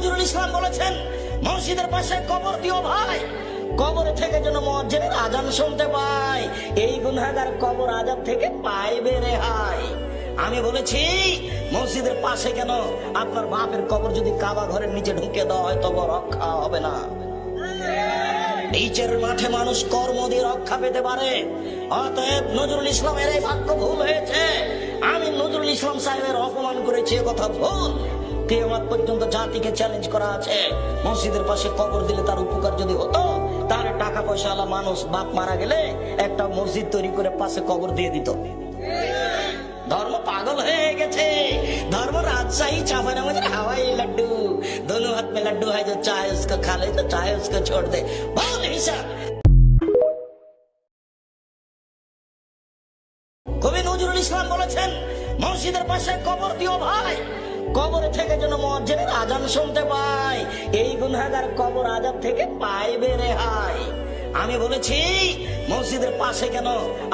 নজরুল ইসলাম বলেছেন, মসজিদের পাশে কবর দিও ভাই, কবরে থেকে যেন মুয়াজ্জিনের আজান শুনতে পায়, এই গুনাহগার কবর আযাব থেকে পাইবে রেহাই। আমি বলেছি মসজিদের পাশে কেন, আপনার বাপের কবর যদি কাবা ঘরের নিচে ঢুকে দেওয়া হয় তবে রক্ষা হবে না। নিচের মাঠে মানুষ কর্ম দিয়ে রক্ষা পেতে পারে। অতএব নজরুল ইসলামের এই বাক্য ভুল হয়েছে। আমি নজরুল ইসলাম সাহেবের অপমান করেছি, এ কথা ভুল। কিয়ামত পর্যন্ত জাতিকে চ্যালেঞ্জ করা আছে, মসজিদের পাশে কবর দিলে তার উপকার যদি হতো, তাহলে টাকা পয়সাওয়ালা মানুষ বাপ মারা গেলে একটা মসজিদ তৈরি করে পাশে কবর দিয়ে দিত। ধর্ম পাগল হয়ে গেছে, ধর্ম राजशाही चावल हवाई लड्डू, दोनों हाथ में लड्डू है, जो चाहे उसको खा ले, तो चाहे उसको छोड़ दे। बहुत हिसाब। কবি নজরুল ইসলাম বলেছেন, মসজিদের পাশে কবর দিও ভাই, কবরে থেকে যেন মুয়াজ্জিনের আজান শুনতে পায়, এই গুনাহগার কবর আযাব থেকে পাইবে রেহাই। আমি বলেছি মসজিদের পাশে কেন,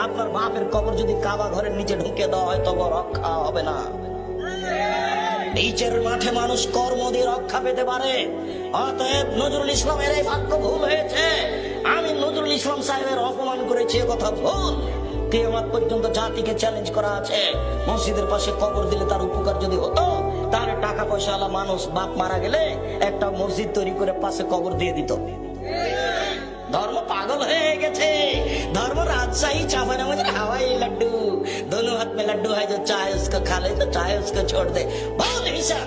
আপনার বাপের কবর যদি কাবা ঘরের নিচে ঢুকে দেওয়া হয় তবে রক্ষা হবে না। নিচের মাঠে মানুষ কর্ম দিয়ে রক্ষা পেতে পারে। অতএব নজরুল ইসলামের এই বাক্য ভুল হয়েছে। আমি নজরুল ইসলাম সাহেবের অপমান করেছি, এ কথা ভুল। কিয়ামত পর্যন্ত জাতিকে চ্যালেঞ্জ করা আছে, মসজিদের পাশে কবর দিলে তার উপকার যদি হতো, তাহলে টাকা পয়সাওয়ালা মানুষ বাপ মারা গেলে একটা মসজিদ তৈরি করে পাশে কবর দিয়ে দিত। ধর্ম পাগল হয়ে গেছে, ধর্ম राजशाही चावल हवाई लड्डू, दोनों हाथ में लड्डू है, जो चाहे उसको खा ले, तो चाहे उसको छोड़ दे। बहुत हिसाब।